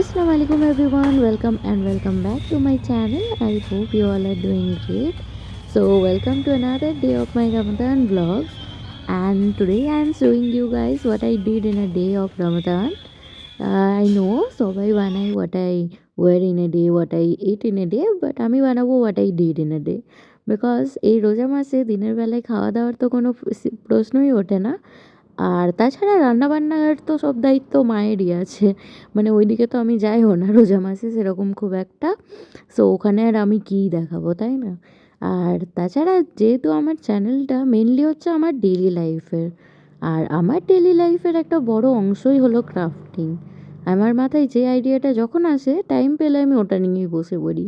Assalamualaikum everyone, welcome and welcome back to my channel. I hope you all are doing great. So welcome to another day of my Ramadan vlogs, and today I am showing you guys what I did in a day of Ramadan. I know সবাই বানাই what I wear in a day, what I eat in a day, but আমি বানাবো what I did in a day, because এই রোজা মাসে দিনের বেলায় খাওয়া দাওয়ার তো কোনো প্রশ্নই ওঠে না। আর তাছাড়া রান্নাবান্নার তো সব দায়িত্ব মায়েরই আছে, মানে ওইদিকে তো আমি যাইও না রোজা মাসে সেরকম খুব একটা। সো ওখানে আর আমি কী দেখাবো, তাই না? আর তাছাড়া যেহেতু আমার চ্যানেলটা মেনলি হচ্ছে আমার ডেইলি লাইফের, আর আমার ডেইলি লাইফের একটা বড় অংশই হলো ক্রাফটিং। আমার মাথায় যে আইডিয়াটা যখন আসে টাইম পেলে আমি ওটা নিয়েই বসে পড়ি।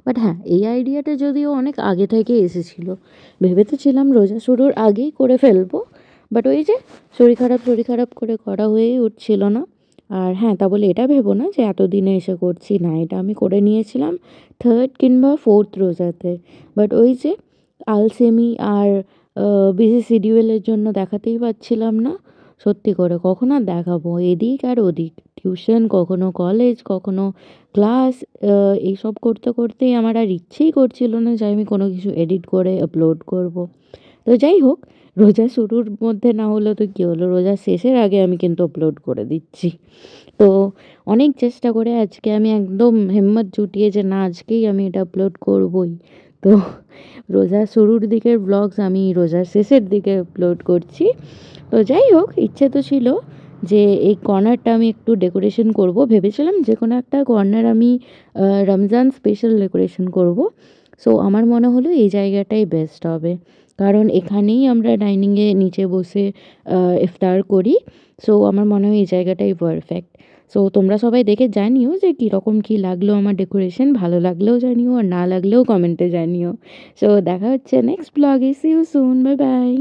বাট হ্যাঁ, এই আইডিয়াটা যদিও অনেক আগে থেকে এসেছিলো, ভেবে তো ছিলাম রোজা শুরুর আগেই করে ফেলবো, বাট ওই যে শরীর খারাপ করে করা হয়েই উঠছিল না। আর হ্যাঁ, তা বলে এটা ভেবো না যে এতদিনে এসে করছি, না, এটা আমি করে নিয়েছিলাম থার্ড কিংবা ফোর্থ রোজাতে। বাট ওই যে আলসেমি আর বিজি শিডিউলের জন্য দেখাতেই পারছিলাম না। সত্যি করে কখন আর দেখাবো, এদিক আর ওদিক, টিউশন, কখনো কলেজ, কখনো ক্লাস, এইসব করতে করতেই আমার আর ইচ্ছেই করছিল না যে আমি কোনো কিছু এডিট করে আপলোড করব। তো যাই হোক, রোজা শুরুর মধ্যে না হলেও তো কী হলো, রোজা শেষের আগে আমি কিন্তু আপলোড করে দিচ্ছি। তো অনেক চেষ্টা করে আজকে আমি একদম হিম্মত জুটিয়ে যে না, আজকেই আমি এটা আপলোড করবই। তো রোজার শুরুর দিকের ব্লগস আমি রোজার শেষের দিকে আপলোড করছি। তো যাই হোক, ইচ্ছে তো ছিল যে এই কর্নারটা আমি একটু ডেকোরেশন করব, ভেবেছিলাম যে কোনো একটা কর্নার আমি রমজান স্পেশাল ডেকোরেশন করব। সো আমার মনে হলো এই জায়গাটাই বেস্ট হবে, কারণ এখানেই আমরা ডাইনিংয়ে নিচে বসে ইফতার করি। সো আমার মনে হয় এই জায়গাটাই পারফেক্ট। সো তোমরা সবাই দেখে জানিও যে কীরকম কী লাগলো আমার ডেকোরেশন, ভালো লাগলেও জানিও আর না লাগলেও কমেন্টে জানিও। সো দেখা হচ্ছে নেক্সট ব্লগে, see you soon, bye by.